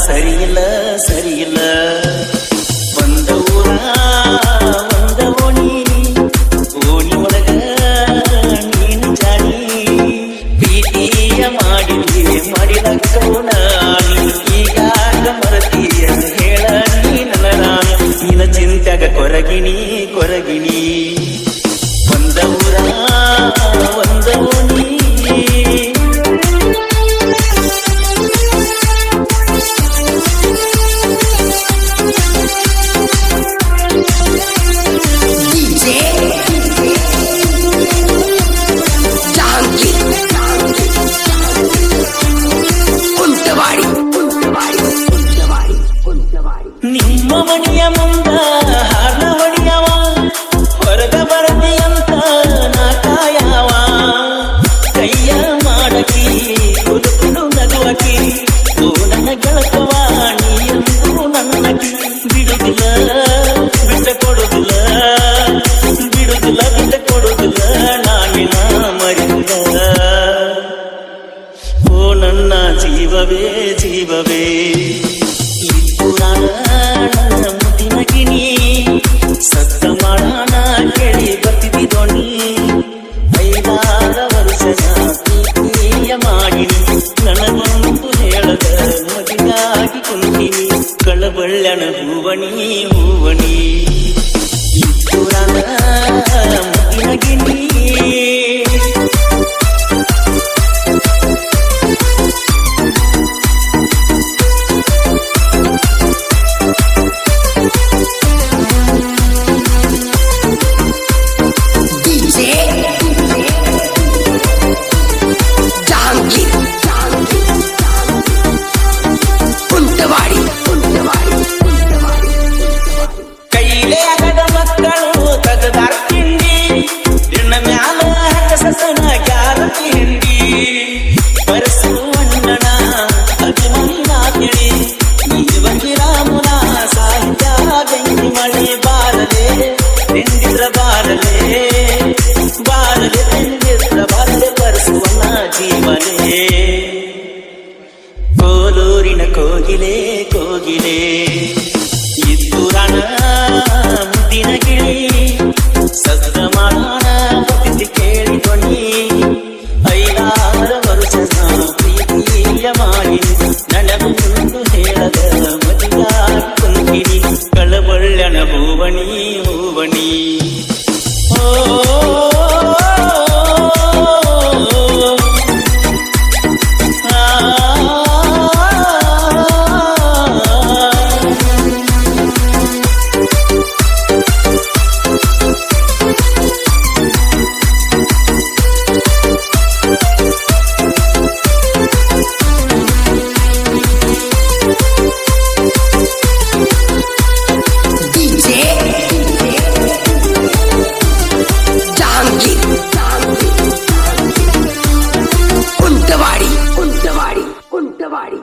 ಸರಿಯಿಲ್ಲ ಸರಿಯಿಲ್ಲ ಒಂದ ಊರ ಒಂದ ಓಣಿ ಒಳಗ ನೀನು ಜಾಣಿ ಪ್ರೀತಿಯ ಮಾಡಿದ ಕೌನ ಈಗಾಗ ಮರತೀಯ ಹೇಳ ನೀನಲ್ಲ ನಾನು ನಿನ್ನ ಚಿಂತ್ಯಾಗ ಕೊರಗಿಣಿ ಒಂದ ಊರ ಒಂದ ಓಣಿ ನಿಮ್ಮ ಮಣಿಯ ಮುಂದ ಹಾರ್ನ ಹೊಡಿಯವ ಹೊರಗ ಬರದಿ ಅಂತ ನಾ ಕಾಯವ ಕೈಯ ಮಾಡಕಿ ಕುಲು ನಗುವಕಿ ಓ ನನ್ನ ಗೆಳಕವ ನೀಯಂದು ನನ್ನಕಿ ಬಿಡುದಿಲ್ಲ ಬಿಟ್ಟ ಕೊಡುದಿಲ್ಲ ನಾನಿನ ಮರಿಲ್ಲ ಓ ನನ್ನ ಜೀವವೇ ಮುದಿನ ಗಿಣಿ ಸತ್ತ ಮಾಡಾನ ಕೇಳಿ ಬರ್ತಿದ್ದಿ ದೋಣಿ 5 ವರ್ಷದ ಪ್ರೀತಿಯ ಮಾಡಿನಿ ನನಗೊಂದು ಹೇಳದ ಮದಿಗಾಗಿ ಕುಂತಿನಿ ಕಳಬಳ್ಳನ ಹೂವಣಿ ಇತ್ತುರಾನ ಮುದಿನ ಗಿಣಿ ಮಳೆ ಬಾರದೆ ತೆಂದಿದ್ರ ಬಾರಲೆ ಬಾರಲೆ ತೆಂದಿದ್ರ ಬಾರಲೆ ಬರೆಸುವನ ಜೀವನೇ ಕೋಲೂರಿನ ಕೋಗಿಲೆ ಕೋಗಿಲೆ ಇದ್ದೂರನ ಮುದ್ದಿನ ಗಿಳಿ ಸತ್ತ ಮಾಡೋಣ ಬತ್ತಿಸಿ ಕೇಳಿ ಧ್ವನಿ 5 ವರ್ಷದ ಪ್ರೀತಿಯ ಮಾಡಿ ನನಗೊಂದು ಹೇಳದ ಮದಿಗಾಗಿ ಕುಂತಿನಿ ಕಳಬಳ್ಳನ ಹೂವಣಿ ಹೂವಣಿ ಕುಂಟವಾಡಿ